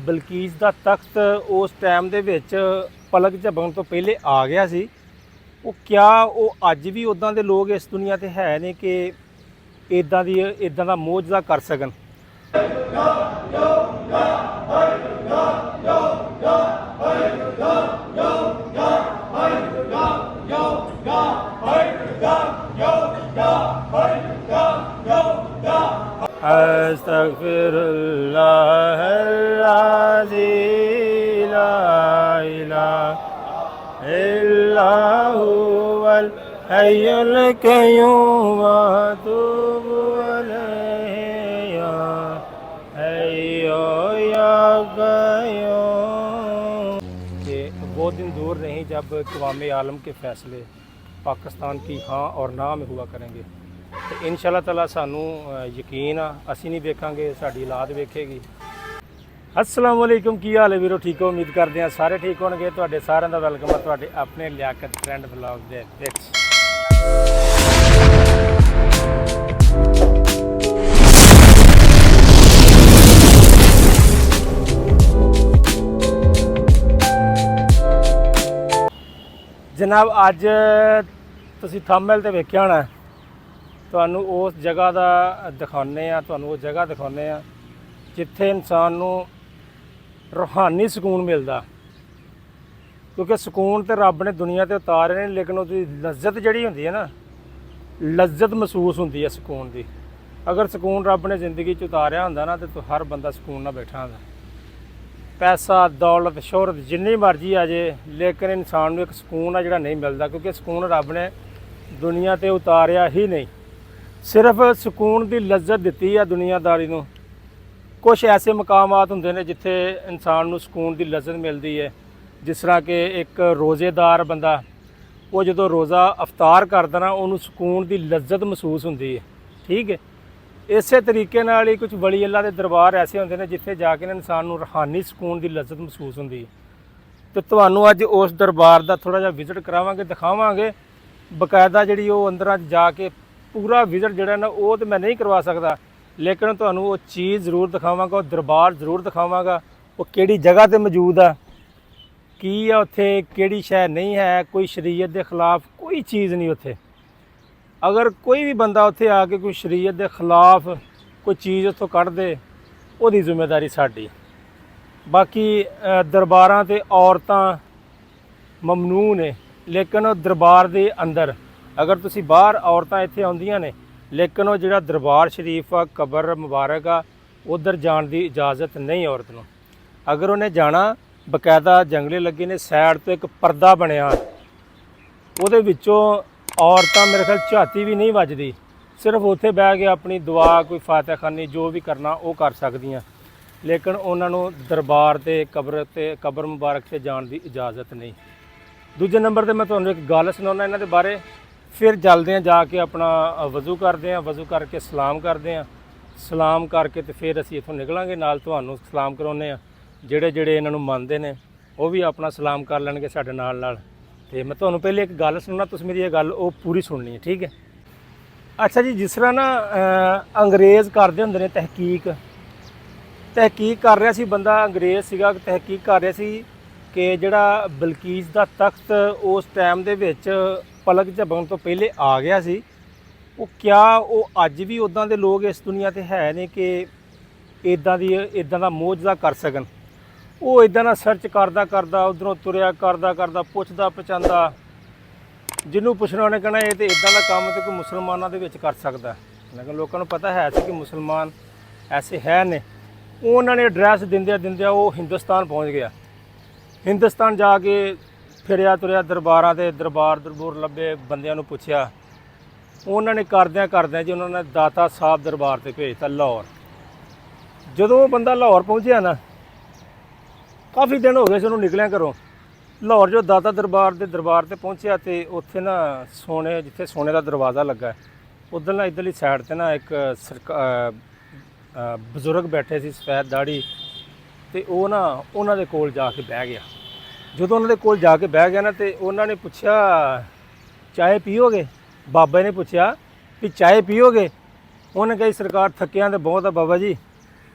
ਬਲਕੀਸ ਦਾ ਤਖਤ ਉਸ ਟਾਈਮ ਦੇ ਵਿੱਚ ਪਲਕ ਝਪਕਣ ਤੋਂ ਪਹਿਲੇ ਆ ਗਿਆ ਸੀ। ਉਹ ਕਿਆ ਉਹ ਅੱਜ ਵੀ ਉੱਦਾਂ ਦੇ ਲੋਕ ਇਸ ਦੁਨੀਆ ਤੇ ਹੈ ਨੇ ਕਿ ਇਦਾਂ ਦਾ ਮੋਜਜ਼ਾ ਕਰ ਸਕਣ। अस्तगफिरुल्लाह अल्लाज़ी ला इलाहा इल्ला हुवल हय्युल क़य्यूम व अतूबु अलैहि या हय्यु या क़य्यूम। कि वो दिन दूर नहीं जब क़वाम आलम के फ़ैसले पाकिस्तान की हाँ और ना में हुआ करेंगे। तो इंशाअल्लाह ताला सानू यकीन आ असी नहीं वेखांगे, साडी औलाद वेखेगी। अस्सलाम वालेकुम, की हाल है वीरो? ठीक हो? उम्मीद करते हैं सारे ठीक होणगे। तुहाडे सारिਆਂ ਦਾ वेलकम है तुहाडे अपने लियाकत ट्रेंड व्लॉग दे विच। जनाब अज तुसीं थंबनेल ते वेखिया होना, ਤੁਹਾਨੂੰ उस जगह का दिखाने ਤੁਹਾਨੂੰ वो जगह दिखाने जिथे इंसान नूं रूहानी सुकून मिलता। क्योंकि सुकून तो रब ने दुनिया ते उतारे ने, लेकिन उसकी लज्जत जिहड़ी हुंदी है ना, लज्जत महसूस होंदी है सुकून की। अगर सुकून रब ने जिंदगी च उतारिया हुंदा ना तो हर बंदा सुकून नाल बैठा हुंदा। पैसा दौलत शोहरत जिन्नी मर्जी आ जाए, लेकिन इंसान नूं एक सुकून आ जिहड़ा नहीं मिलता। क्योंकि सुकून रब ने दुनिया ते उतारिया ही नहीं, सिर्फ सुकून की लज्जत दी है दुनियादारी नूं। कुछ ऐसे मकामात होंदे ने जिथे इंसान नूं सुकून की लज्जत मिलती है। जिस तरह कि एक रोज़ेदार बंदा वो जो रोज़ा अवतार करदा ना, उन्होंने सुकून की लज्जत महसूस होंदी है। ठीक है, इस तरीके नाल ही कुछ वली अल्लाह के दरबार ऐसे होंदे ने जिथे जाके इंसान नूं रूहानी सुकून की लज्जत महसूस होंदी है। तो तुहानूं अज उस दरबार का थोड़ा जिहा विजिट करावांगे, दिखावांगे बकायदा जिहड़ी वो अंदर जाके पूरा विजिट जिहड़ा ना वो तो मैं नहीं करवा सकता, लेकिन तुहानूं वो चीज़ जरूर दिखावांगा, वो दरबार जरूर दिखावांगा। वो किहड़ी जगह ते मौजूद आ, की आ उत्थे, किहड़ी शै नहीं है, कोई शरीयत के खिलाफ कोई चीज़ नहीं उत्थे। अगर कोई भी बंदा उत्थे आके कोई शरीयत के खिलाफ कोई चीज़ उत्थों कढ़ दे, उहदी जिम्मेदारी साडी। बाकी दरबारां ते औरतां ममनू ने, लेकिन दरबार के अंदर अगर तुसी बाहर औरतां इत्थे आउंदियां ने, लेकिन वो जिहड़ा दरबार शरीफ आ, कबर मुबारक आ, उधर जाण दी इजाज़त नहीं औरत नूं। अगर उन्हें जाना, बकायदा जंगले लगे ने, सैड तो एक पर्दा बनया, उहदे विचों औरतां मेरे ख्याल झाती भी नहीं वजदी, सिर्फ उत्थे बह के अपनी दुआ कोई फातिहा खानी जो भी करना वो कर सकदियां। लेकिन उन्हां नूं दरबार ते कबर मुबारक से जाण दी इजाज़त नहीं। दूजे नंबर ते मैं तुहानूं एक गल सुणाउणा इन्हां दे बारे। फिर चलते हैं जाके अपना वज़ू करते हैं, वज़ू करके सलाम करते हैं, सलाम करके तो फिर असीं इत्थों निकलांगे। नाल तुहानूं सलाम कराउने आ, ਜਿਹੜੇ इन्हां नूं मनदे ने वो भी अपना सलाम कर लैणगे साडे नाल। ते मैं तुहानूं पहले एक गल सुणना, तुसीं मेरी ये गल वो पूरी सुननी है, ठीक है? अच्छा जी, जिस तरह ना अंग्रेज़ करदे हुंदे ने तहकीक कर रहा सी बंदा, अंग्रेज़ सीगा, तहकीक कर रहा सी कि जिहड़ा बलकीस दा तख्त उस टाइम दे विच पलक झपकण तो पहले आ गया सी। वो क्या वो अज भी उदां दे लोग इस दुनिया ते है ने कि इदां दा मोजज़ा कर सकन। वो इदां दा सर्च करदा उधरों तुरिया करदा पुछदा पछांदा, जिन्हों पुछना उन्हें कहना ये तो इदां दा काम तो कोई मुसलमानों दे विच कर सकदा। लेकिन लोगों को पता है कि मुसलमान ऐसे है ने। उन्होंने एड्रैस दिंदिया वो हिंदुस्तान पहुँच गया। हिंदुस्तान जाके फिरिया तुरिया दरबार लभे, बंदियां नूं पुछया, उन्होंने करद्या जी उन्होंने दाता साहब दरबार से भेजता लाहौर। जदों वो बंदा लाहौर पहुँचा ना, काफ़ी दिन हो गए से उन्होंने निकलिया घरों। लाहौर जो दाता दरबार से पहुँचा तो उत्थे ना जिथे सोने का दरवाज़ा लगा है, उधर ना इधरली साइड से ना एक बजुर्ग बैठे सी, सफैद दाढ़ी, तो वो ना उन्होंने कोल जाके बह गया। जो उन्होंने कोल जाके बह गया ना, तो उन्होंने पूछा चाय पीओगे? बाबा ने पूछा कि चाय पीओगे? उन्हें कही सरकार थकिया तो बहुत है बाबा जी,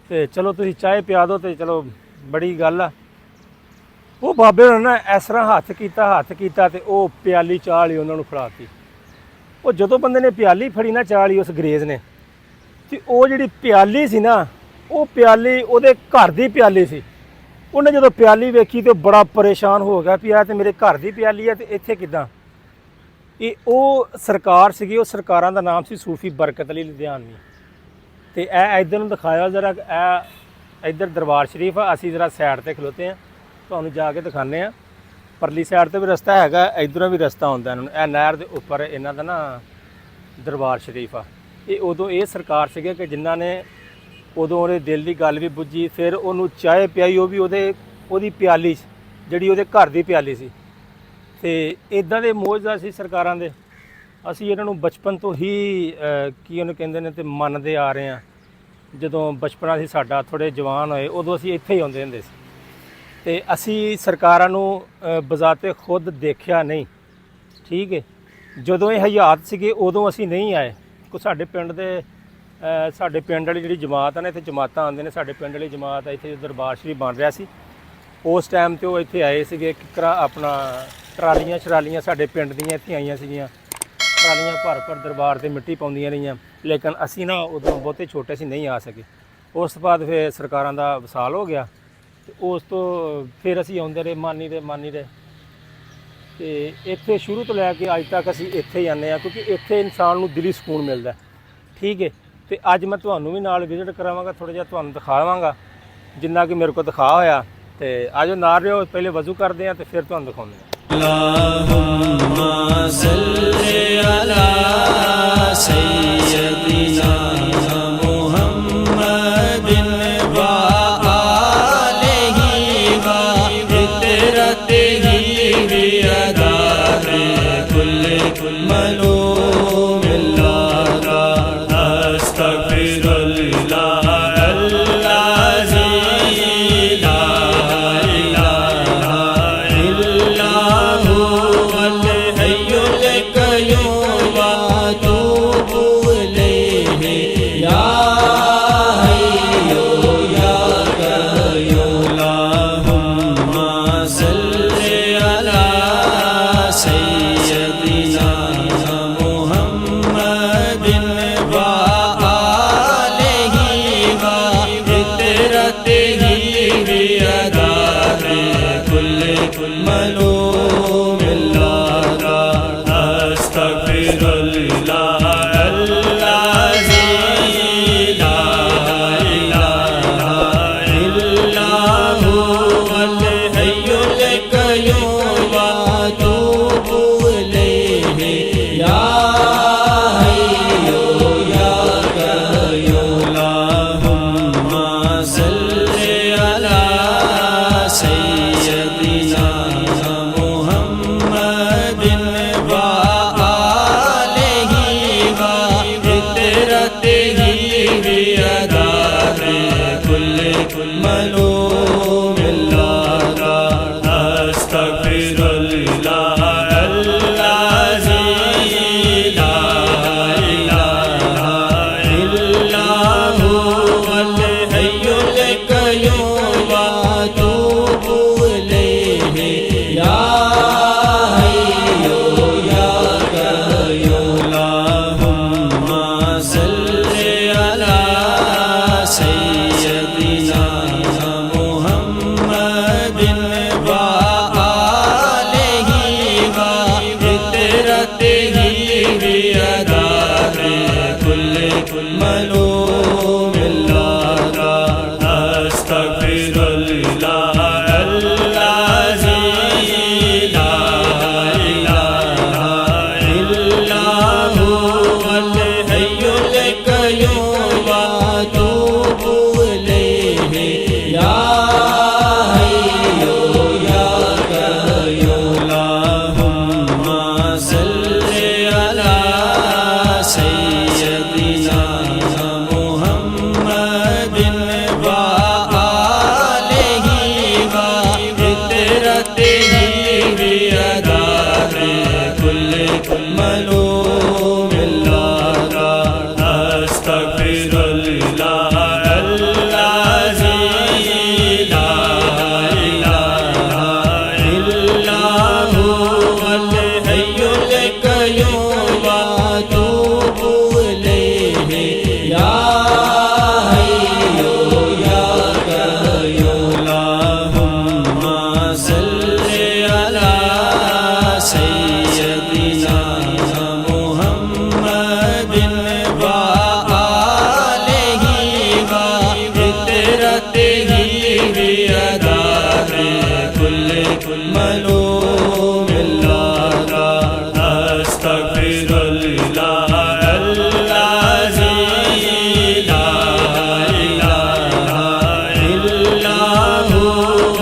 तो चलो तुम चाय पिया दो, तो चलो ਬੜੀ ਗੱਲ ਆ। ਉਹ ਬਾਬੇ ਹੋਣਾ ਨਾ ਇਸ ਤਰ੍ਹਾਂ ਹੱਥ ਕੀਤਾ ਤੇ ਉਹ ਪਿਆਲੀ ਚਾਹ ਲਈ ਉਹਨਾਂ ਨੂੰ ਫੜਾਤੀ। ਉਹ ਜਦੋਂ ਬੰਦੇ ਨੇ ਪਿਆਲੀ ਫੜੀ ਨਾ ਚਾਹ ਲਈ ਉਸ ਅੰਗਰੇਜ਼ ਨੇ, ਤੇ ਉਹ ਜਿਹੜੀ ਪਿਆਲੀ ਸੀ ਨਾ, ਉਹ ਪਿਆਲੀ ਉਹਦੇ ਘਰ ਦੀ ਪਿਆਲੀ ਸੀ। ਉਹਨੇ ਜਦੋਂ ਪਿਆਲੀ ਵੇਖੀ ਤੇ ਬੜਾ ਪਰੇਸ਼ਾਨ ਹੋ ਗਿਆ ਵੀ ਇਹ ਤੇ ਮੇਰੇ ਘਰ ਦੀ ਪਿਆਲੀ ਹੈ ਤੇ ਇੱਥੇ ਕਿੱਦਾਂ। ਇਹ ਉਹ ਸਰਕਾਰ ਸੀਗੀ, ਉਹ ਸਰਕਾਰਾਂ ਦਾ ਨਾਮ ਸੀ ਸੂਫੀ ਬਰਕਤ ਅਲੀ ਲੁਧਿਆਣਵੀ। ਤੇ ਇਹ ਇੱਧਰ ਨੂੰ ਦਿਖਾਇਆ ਜ਼ਰਾ, ਇਹ ਇੱਧਰ ਦਰਬਾਰ ਸ਼ਰੀਫ ਆ। ਅਸੀਂ ਜ਼ਰਾ ਸਾਈਡ 'ਤੇ ਖਲੋਤੇ ਹਾਂ, ਤੁਹਾਨੂੰ ਜਾ ਕੇ ਦਿਖਾਉਂਦੇ ਹਾਂ। ਪਰਲੀ ਸਾਈਡ 'ਤੇ ਵੀ ਰਸਤਾ ਹੈਗਾ, ਇੱਧਰੋਂ ਵੀ ਰਸਤਾ ਆਉਂਦਾ ਇਹਨਾਂ ਨੂੰ। ਇਹ ਨਹਿਰ ਦੇ ਉੱਪਰ ਇਹਨਾਂ ਦਾ ਨਾ ਦਰਬਾਰ ਸ਼ਰੀਫ ਆ। ਇਹ ਉਦੋਂ ਇਹ ਸਰਕਾਰ ਸੀਗੇ ਕਿ ਜਿਨ੍ਹਾਂ ਨੇ ਉਦੋਂ ਉਹਦੇ ਦਿਲ ਦੀ ਗੱਲ ਵੀ ਬੁੱਝੀ, ਫਿਰ ਉਹਨੂੰ ਚਾਹ ਪਿਆਈ, ਉਹ ਵੀ ਉਹਦੀ ਪਿਆਲੀ ਜਿਹੜੀ ਉਹਦੇ ਘਰ ਦੀ ਪਿਆਲੀ ਸੀ। ਤੇ ਇੱਦਾਂ ਦੇ ਮੌਜੂਦਾ ਸੀ ਸਰਕਾਰਾਂ ਦੇ। ਅਸੀਂ ਇਹਨਾਂ ਨੂੰ ਬਚਪਨ ਤੋਂ ਹੀ ਕੀ ਉਹਨੂੰ ਕਹਿੰਦੇ ਨੇ ਤੇ ਮੰਨਦੇ ਆ ਰਹੇ ਹਾਂ। ਜਦੋਂ ਬਚਪਨਾ ਸੀ ਸਾਡਾ, ਥੋੜ੍ਹੇ ਜਵਾਨ ਹੋਏ, ਉਦੋਂ ਅਸੀਂ ਇੱਥੇ ਹੀ ਆਉਂਦੇ ਹੁੰਦੇ ਸੀ। ਤੇ ਅਸੀਂ ਸਰਕਾਰਾਂ ਨੂੰ ਬਜ਼ਾਤੇ ਖੁਦ ਦੇਖਿਆ ਨਹੀਂ, ਠੀਕ ਹੈ। ਜਦੋਂ ਇਹ ਹਾਲਾਤ ਸੀਗੇ ਉਦੋਂ ਅਸੀਂ ਨਹੀਂ ਆਏ। ਕੋ ਸਾਡੇ ਪਿੰਡ ਵਾਲੀ ਜਿਹੜੀ ਜਮਾਤ ਆ ਨਾ, ਇੱਥੇ ਜਮਾਤਾਂ ਆਉਂਦੇ ਨੇ। ਸਾਡੇ ਪਿੰਡ ਵਾਲੀ ਜਮਾਤ ਆ, ਇੱਥੇ ਦਰਬਾਰ ਸ਼ਰੀਫ ਬਣ ਰਿਹਾ ਸੀ ਉਸ ਟਾਈਮ 'ਤੇ ਉਹ ਇੱਥੇ ਆਏ ਸੀਗੇ। ਕਿਕਰਾਂ ਆਪਣਾ ਟਰਾਲੀਆਂ ਸਾਡੇ ਪਿੰਡ ਦੀਆਂ ਇੱਥੇ ਆਈਆਂ ਸੀਗੀਆਂ। ਟਰਾਲੀਆਂ ਭਰ ਦਰਬਾਰ 'ਤੇ ਮਿੱਟੀ ਪਾਉਂਦੀਆਂ ਰਹੀਆਂ। ਲੇਕਿਨ ਅਸੀਂ ਨਾ ਉਦੋਂ ਬਹੁਤੇ ਛੋਟੇ ਸੀ, ਨਹੀਂ ਆ ਸਕੇ। ਉਸ ਤੋਂ ਬਾਅਦ ਫਿਰ ਸਰਕਾਰਾਂ ਦਾ ਵਸਾਲ ਹੋ ਗਿਆ ਤੇ ਉਸ ਤੋਂ ਫਿਰ ਅਸੀਂ ਆਉਂਦੇ ਰਹੇ, ਮਾਨੀ ਦੇ। ਤੇ ਇੱਥੇ ਸ਼ੁਰੂ ਤੋਂ ਲੈ ਕੇ ਅੱਜ ਤੱਕ ਅਸੀਂ ਇੱਥੇ ਹੀ ਆਉਂਦੇ ਹਾਂ, ਕਿਉਂਕਿ ਇੱਥੇ ਇਨਸਾਨ ਨੂੰ ਦਿਲੀ ਸਕੂਨ ਮਿਲਦਾ, ਠੀਕ ਹੈ। ਤੇ ਅੱਜ ਮੈਂ ਤੁਹਾਨੂੰ ਵੀ ਨਾਲ ਵਿਜ਼ਿਟ ਕਰਾਵਾਂਗਾ, ਥੋੜ੍ਹਾ ਜਿਹਾ ਤੁਹਾਨੂੰ ਦਿਖਾਵਾਂਗਾ ਜਿੰਨਾ ਕਿ ਮੇਰੇ ਕੋਲ ਦਿਖਾ ਹੋਇਆ। ਤੇ ਆਜੋ ਨਾਲ ਰਿਓ, ਪਹਿਲੇ ਵਜ਼ੂ ਕਰਦੇ ਹਾਂ ਤੇ ਫਿਰ ਤੁਹਾਨੂੰ ਦਿਖਾਉਂਦੇ ਹਾਂ। ਅੱਲਾਹੁੰਮਾ ਸੱਲੀ ਅਲਾ ਸੱਯਿਦਿਨਾ ਮੁਹੰਮਦਿਨ व आलिहि व इतरतिहि वी अदा कुल मलूम अल्लाह अस्तगफिरुल्लाह अल्लाज़ी ला इलाहा इल्लहु वल हय्युल क़य्यूम व अतूबु इलैहि या मलूम अल्लाह अस्तगफिरुल्लाह अल्लाज़ी ला इलाहा इल्लहु वल हय्युल क़य्यूम व अतूबु इलैहि या हय्यु या क़य्यूम अल्लाहुम्मा सल्लि अला सय्यदिना मलूम अल्लाह अस्तगफिरुल्लाह अल्लाज़ी ला इलाहा इल्लहु वल हय्युल क़य्यूम व अतूबु इलैहि या हय्यु या क़य्यूम अल्लाहुम्मा सल्लि अला सय्यदिना मलूम अल्लाह अस्तगफिरुल्लाह अल्लाज़ी ला इलाहा इल्लहु वल हय्युल क़य्यूम व अतूबु इलैहि या हय्यु या क़य्यूम अल्लाहुम्मा सल्लि अला सय्यदिना मुहम्मदिन व आलिहि व मलूम अल्लाह का अस्तगफिरुल्लाह अल्लाज़ी ला इलाहा इल्लहु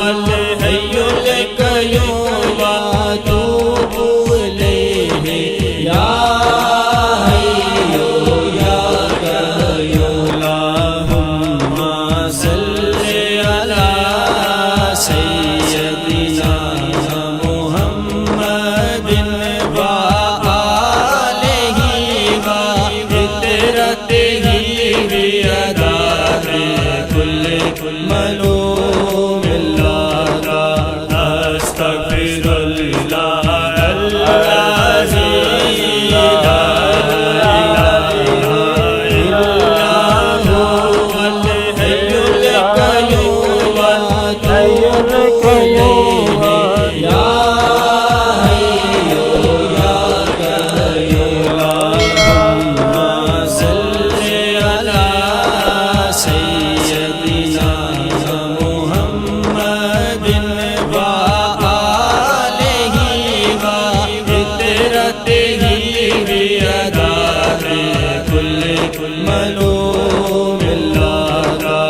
अल हय्युल क़य्यूम व अतूबु इलैहि या हय्यु या क़य्यूम अल्लाहुम्मा सल्लि अला सय्यदिना मुहम्मदिन व आलिहि व इतरतिहि बि अदाए कुल्ल मलूम अल्लाह का अस्तगफिरुल्लाह अल्लाज़ी ला इलाहा इल्लहु अल हय्युल क़य्यूम व अतूबु इलैहि या हय्यु या क़य्यूम अल्लाहुम्मा सल्लि अला सय्यदिना मुहम्मदिन व आलिहि व इतरतिहि बि अदाए कुल्ल मलूम अल्लाह का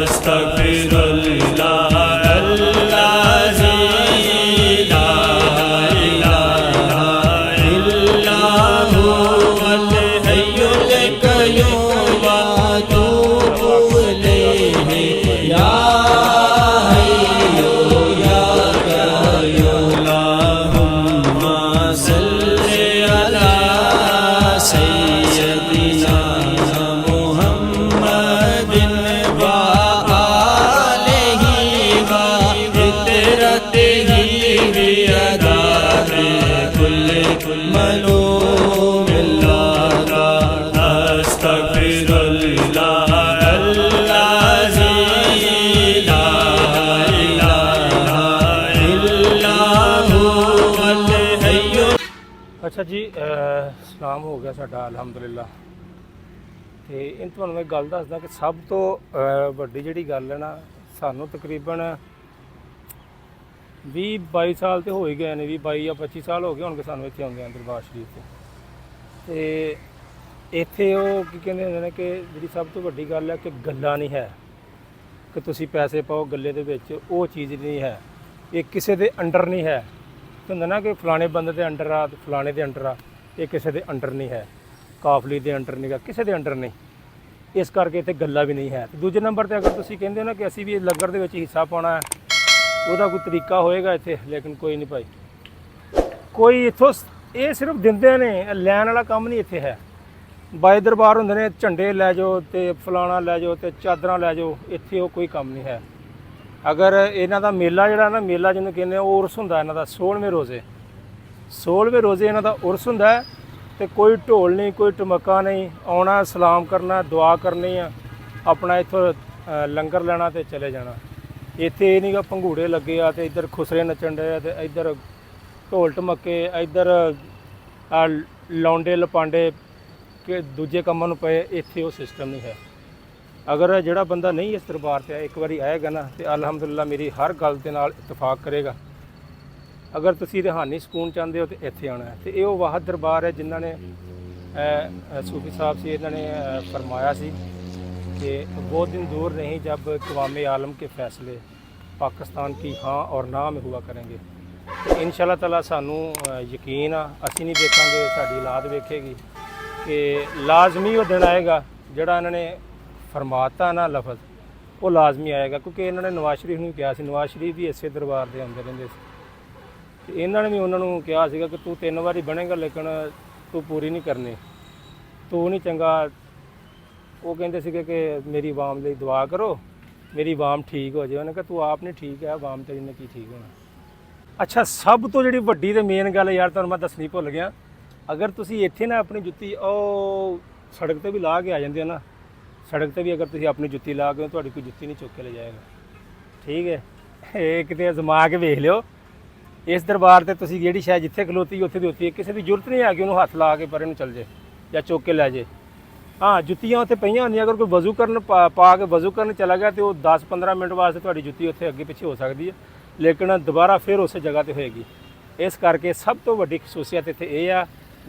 अस्तगफिरुल्लाह अल्लाज़ी ला इलाहा इल्लहु अल हय्युल क़य्यूम व अतूबु इलैहि या हय्यु या क़य्यूम अल्लाहुम्मा सल्लि अला सय्यदिना मुहम्मदिन व आलिहि व इतरतिहि बि अदाए कुल्ल मलूम अल्लाह का अस्तगफिरुल्लाह अल्लाज़ी ला इलाहा इल्लहु अल हय्यु। ਅੱਛਾ ਜੀ ਸਲਾਮ ਹੋ ਗਿਆ ਸਾਡਾ ਅਲਹਮਦੁਲਿਲਾ। ਤੇ ਇਹ ਤੁਹਾਨੂੰ ਮੈਂ ਗੱਲ ਦੱਸਦਾ ਕਿ ਸਭ ਤੋਂ ਵੱਡੀ ਜਿਹੜੀ ਗੱਲ ਹੈ ਨਾ, ਸਾਨੂੰ ਤਕਰੀਬਨ 20-22 ਸਾਲ ਤੇ ਹੋ ਹੀ ਗਏ ਨੇ, 20-22 ਜਾਂ 25 ਸਾਲ ਹੋ ਗਏ ਹੋਣਗੇ ਸਾਨੂੰ ਇੱਥੇ ਆਉਂਦੇ ਆਂ ਦਰਬਾਰ ਸ਼ਰੀਫ ਤੇ। ਤੇ ਇੱਥੇ ਉਹ ਕੀ ਕਹਿੰਦੇ ਹੁੰਦੇ ਨੇ ਕਿ ਜਿਹੜੀ ਸਭ ਤੋਂ ਵੱਡੀ ਗੱਲ ਹੈ ਕਿ ਗੱਲਾਂ ਨਹੀਂ ਹੈ ਕਿ ਤੁਸੀਂ ਪੈਸੇ ਪਾਓ ਗੱਲੇ ਦੇ ਵਿੱਚ, ਉਹ ਚੀਜ਼ ਨਹੀਂ ਹੈ। ਇਹ ਕਿਸੇ ਦੇ ਅੰਡਰ ਨਹੀਂ ਹੈ। ਹੁੰਦਾ ਨਾ ਕਿ ਫਲਾਣੇ ਬੰਦੇ ਦੇ ਅੰਡਰ ਆ ਤੇ ਫਲਾਣੇ ਦੇ ਅੰਡਰ ਆ, ਇਹ ਕਿਸੇ ਦੇ ਅੰਡਰ ਨਹੀਂ ਹੈ। ਕਾਫਲੀ ਦੇ ਅੰਡਰ ਨਹੀਂ ਗਾ, ਕਿਸੇ ਦੇ ਅੰਡਰ ਨਹੀਂ। ਇਸ ਕਰਕੇ ਇੱਥੇ ਗੱਲਾਂ ਵੀ ਨਹੀਂ ਹੈ। ਤੇ ਦੂਜੇ ਨੰਬਰ ਤੇ ਅਗਰ ਤੁਸੀਂ ਕਹਿੰਦੇ ਹੋ ਨਾ ਕਿ ਅਸੀਂ ਵੀ ਲੰਗਰ ਦੇ ਵਿੱਚ ਹਿੱਸਾ ਪਾਉਣਾ ਹੈ, ਉਹਦਾ ਕੋਈ ਤਰੀਕਾ ਹੋਏਗਾ ਇੱਥੇ, ਲੇਕਿਨ ਕੋਈ ਨਹੀਂ ਭਾਈ, ਕੋਈ ਇੱਥੋਂ ਇਹ ਸਿਰਫ ਦਿੰਦੇ ਨੇ, ਲੈਣ ਵਾਲਾ ਕੰਮ ਨਹੀਂ ਇੱਥੇ ਹੈ। ਬਾਈ ਦਰਬਾਰ ਹੁੰਦੇ ਨੇ, ਝੰਡੇ ਲੈ ਜਾਓ ਤੇ ਫਲਾਣਾ ਲੈ ਜਾਓ ਤੇ ਚਾਦਰਾਂ ਲੈ ਜਾਓ, ਇੱਥੇ ਉਹ ਕੋਈ ਕੰਮ ਨਹੀਂ ਹੈ। ਅਗਰ ਇਹਨਾਂ ਦਾ ਮੇਲਾ ਜਿਹੜਾ ਨਾ, ਮੇਲਾ ਜਿਹਨੂੰ ਕਹਿੰਦੇ ਉਹ ਉਰਸ ਹੁੰਦਾ ਇਹਨਾਂ ਦਾ 16ਵੇਂ ਰੋਜ਼ੇ ਇਹਨਾਂ ਦਾ ਉਰਸ ਹੁੰਦਾ ਹੈ। ਤੇ ਕੋਈ ਢੋਲ ਨਹੀਂ, ਕੋਈ ਟਮਕਾ ਨਹੀਂ, ਆਉਣਾ ਸਲਾਮ ਕਰਨਾ, ਦੁਆ ਕਰਨੀ ਆ, ਆਪਣਾ ਇੱਥੋਂ ਲੰਗਰ ਲੈਣਾ ਤੇ ਚਲੇ ਜਾਣਾ। ਇੱਥੇ ਇਹ ਨਹੀਂ ਗਾ ਭੰਗੂੜੇ ਲੱਗੇ ਆ ਤੇ ਇੱਧਰ ਖੁਸਰੇ ਨੱਚਣ ਡਏ ਆ ਤੇ ਇੱਧਰ ਢੋਲ ਟਮਕੇ, ਇੱਧਰ ਲੌਂਡੇ ਲਪਾਂਡੇ ਕਿ ਦੂਜੇ ਕੰਮਾਂ ਨੂੰ ਪਏ। ਇੱਥੇ ਉਹ ਸਿਸਟਮ ਨਹੀਂ ਹੈ। ਅਗਰ ਜਿਹੜਾ ਬੰਦਾ ਨਹੀਂ ਇਸ ਦਰਬਾਰ 'ਤੇ ਇੱਕ ਵਾਰੀ ਆਏਗਾ ਨਾ ਤੇ ਅਲਹਮਦੁਲਿਲਾ ਮੇਰੀ ਹਰ ਗੱਲ ਦੇ ਨਾਲ ਇਤਫਾਕ ਕਰੇਗਾ। ਅਗਰ ਤੁਸੀਂ ਰੂਹਾਨੀ ਸਕੂਨ ਚਾਹੁੰਦੇ ਹੋ ਤੇ ਇੱਥੇ ਆਉਣਾ ਹੈ। ਤੇ ਇਹ ਉਹ ਵਾਹਦ ਦਰਬਾਰ ਹੈ ਜਿਨ੍ਹਾਂ ਨੇ ਸੂਫੀ ਸਾਹਿਬ ਸੀ, ਇਹਨਾਂ ਨੇ ਫਰਮਾਇਆ ਸੀ ਕਿ वो दिन दूर नहीं जब कवाम आलम के फैसले पाकिस्तान की हाँ और ना में हुआ करेंगे। इंशाअल्लाह ताला सानू यकीन आ, ਅਸੀਂ ਨਹੀਂ ਦੇਖਾਂਗੇ, ਸਾਡੀ ਔਲਾਦ ਵੇਖੇਗੀ ਕਿ ਲਾਜ਼ਮੀ ਉਹ ਦਿਨ ਆਏਗਾ ਜਿਹੜਾ ਇਹਨਾਂ ਨੇ ਫਰਮਾਤਾ ਨਾ ਲਫ਼ਜ਼, ਉਹ ਲਾਜ਼ਮੀ ਆਏਗਾ। ਕਿਉਂਕਿ ਇਹਨਾਂ ਨੇ ਨਵਾਜ਼ ਸ਼ਰੀਫ ਨੂੰ ਕਿਹਾ ਸੀ, ਨਵਾਜ਼ ਸ਼ਰੀਫ ਵੀ ਇਸੇ ਦਰਬਾਰ ਦੇ ਆਉਂਦੇ ਰਹਿੰਦੇ ਸੀ ਤੇ ਇਹਨਾਂ ਨੇ ਵੀ ਉਹਨਾਂ ਨੂੰ ਕਿਹਾ ਸੀਗਾ ਕਿ ਤੂੰ 3 ਵਾਰੀ ਬਣੇਗਾ ਲੇਕਿਨ ਤੂੰ ਪੂਰੀ ਨਹੀਂ ਕਰਨੀ, ਤੂੰ ਨਹੀਂ ਚੰਗਾ। ਉਹ ਕਹਿੰਦੇ ਸੀਗੇ ਕਿ ਮੇਰੀ ਆਵਾਮ ਲਈ ਦੁਆ ਕਰੋ, ਮੇਰੀ ਆਵਾਮ ਠੀਕ ਹੋ ਜਾਏ। ਉਹਨੇ ਕਿਹਾ ਤੂੰ ਆਪ ਨਹੀਂ ਠੀਕ ਹੈ, ਆਵਾਮ ਤੇਰੀ ਨੇ ਕੀ ਠੀਕ ਹੋਣਾ। ਅੱਛਾ, ਸਭ ਤੋਂ ਜਿਹੜੀ ਵੱਡੀ ਤੇ ਮੇਨ ਗੱਲ ਯਾਰ ਤੁਹਾਨੂੰ ਮੈਂ ਦੱਸਣੀ ਭੁੱਲ ਗਿਆ, ਅਗਰ ਤੁਸੀਂ ਇੱਥੇ ਨਾ ਆਪਣੀ ਜੁੱਤੀ ਉਹ ਸੜਕ ਤੇ ਵੀ ਲਾ ਕੇ ਆ ਜਾਂਦੇ ਹੋ ਨਾ, ਸੜਕ ਤੇ ਵੀ ਅਗਰ ਤੁਸੀਂ ਆਪਣੀ ਜੁੱਤੀ ਲਾ ਕੇ, ਤੁਹਾਡੀ ਕੋਈ ਜੁੱਤੀ ਨਹੀਂ ਚੁੱਕ ਕੇ ਲੈ ਜਾਏਗਾ। ਠੀਕ ਹੈ, ਇਹ ਕਿਤੇ ਅਜ਼ਮਾ ਕੇ ਵੇਖ ਲਿਓ। ਇਸ ਦਰਬਾਰ ਤੇ ਤੁਸੀਂ ਜਿਹੜੀ ਸ਼ਾਇਦ ਜਿੱਥੇ ਖਲੋਤੀ ਉੱਥੇ ਦੀ ਉੱਥੇ, ਕਿਸੇ ਦੀ ਜ਼ਰੂਰਤ ਨਹੀਂ ਆ ਕਿ ਉਹਨੂੰ ਹੱਥ ਲਾ ਕੇ ਪਰੇ ਨੂੰ ਚੱਲ ਜੇ ਜਾਂ ਚੁੱਕ ਕੇ ਲੈ ਜੇ। ਹਾਂ, ਜੁੱਤੀਆਂ ਉੱਥੇ ਪਈਆਂ ਹੁੰਦੀਆਂ, ਅਗਰ ਕੋਈ ਵਜ਼ੂ ਕਰਨ ਪਾ ਕੇ ਵਜ਼ੂ ਕਰਨ ਚਲਾ ਗਿਆ ਤੇ ਉਹ 10-15 ਮਿੰਟ ਵਾਸਤੇ ਤੁਹਾਡੀ ਜੁੱਤੀ ਉੱਥੇ ਅੱਗੇ ਪਿੱਛੇ ਹੋ ਸਕਦੀ ਹੈ। ਲੇਕਿਨ ਦੁਬਾਰਾ ਫਿਰ ਉਸੇ ਜਗ੍ਹਾ ਤੇ ਹੋਏਗੀ। ਇਸ ਕਰਕੇ ਸਭ ਤੋਂ ਵੱਡੀ ਖਸੂਸੀਅਤ ਇੱਥੇ ਇਹ ਆ,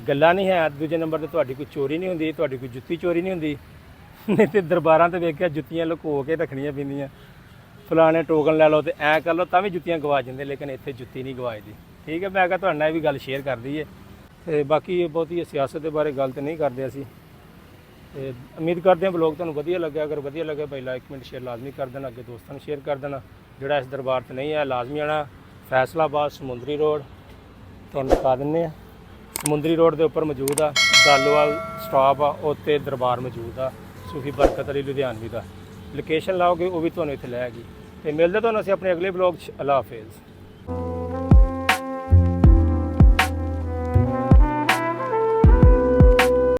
ਗੱਲਾਂ ਨਹੀਂ ਹੈ। ਦੂਜੇ ਨੰਬਰ ਤੇ ਤੁਹਾਡੀ ਕੋਈ ਚੋਰੀ ਨਹੀਂ ਹੁੰਦੀ, ਤੁਹਾਡੀ ਕੋਈ ਜੁੱਤੀ ਚੋਰੀ ਨਹੀਂ ਹੁੰਦੀ। ਨਹੀਂ ਤੇ ਦਰਬਾਰਾਂ ਤੇ ਵੇਖਿਆ ਜੁੱਤੀਆਂ ਲੁਕੋ ਕੇ ਰੱਖਣੀਆਂ ਪੈਂਦੀਆਂ, ਫਲਾਣੇ ਟੋਕਨ ਲੈ ਲਓ ਤੇ ਐਂ ਕਰ ਲਓ ਤਾਂ ਵੀ ਜੁੱਤੀਆਂ ਗਵਾ ਜਾਂਦੇ, ਲੇਕਿਨ ਇੱਥੇ ਜੁੱਤੀ ਨਹੀਂ ਗਵਾਈਦੀ। ਠੀਕ ਹੈ, ਮੈਂ ਕਿਹਾ ਤੁਹਾਡੇ ਨਾਲ ਇਹ ਵੀ ਗੱਲ ਸ਼ੇਅਰ ਕਰ ਦਈਏ। ਤੇ ਬਾਕੀ ਬਹੁਤੀ ਸਿਆਸਤ ਦੇ ਬਾਰੇ ਗੱਲ ਤਾਂ ਨਹੀਂ ਕਰਦੇ ਅਸੀਂ। ਤੇ ਉਮੀਦ ਕਰਦੇ ਹਾਂ ਬਲੌਗ ਤੁਹਾਨੂੰ ਵਧੀਆ ਲੱਗਿਆ। ਅਗਰ ਵਧੀਆ ਲੱਗਿਆ ਭਾਈ ਲਾਈਕ ਕਮੈਂਟ ਸ਼ੇਅਰ ਲਾਜ਼ਮੀ ਕਰ ਦੇਣਾ, ਅੱਗੇ ਦੋਸਤਾਂ ਨੂੰ ਸ਼ੇਅਰ ਕਰ ਦੇਣਾ। ਜਿਹੜਾ ਇਸ ਦਰਬਾਰ ਤੇ ਨਹੀਂ ਹੈ ਲਾਜ਼ਮੀ ਆਣਾ। ਫੈਸਲਾਬਾਦ ਸਮੁੰਦਰੀ ਰੋਡ ਤੁਹਾਨੂੰ ਦਿਖਾ ਦਿੰਦੇ ਆ। ਸਮੁੰਦਰੀ ਰੋਡ ਦੇ ਉੱਪਰ ਮੌਜੂਦ ਆ, ਦਾਲੋਵਾਲ ਸਟਾਪ ਆ, ਉੱਤੇ ਦਰਬਾਰ ਮੌਜੂਦ ਆ ਸੂਫੀ ਬਰਕਤ ਅਲੀ ਲੁਧਿਆਣਵੀ ਦਾ। ਲੋਕੇਸ਼ਨ ਲਾਓਗੇ ਉਹ ਵੀ ਤੁਹਾਨੂੰ ਇੱਥੇ ਲੈ ਆਏਗੀ। ਤੇ ਮਿਲਦੇ ਤੁਹਾਨੂੰ ਅਸੀਂ ਆਪਣੇ ਅਗਲੇ ਬਲੌਗ 'ਚ। ਅੱਲਾ ਹਾਫਿਜ਼।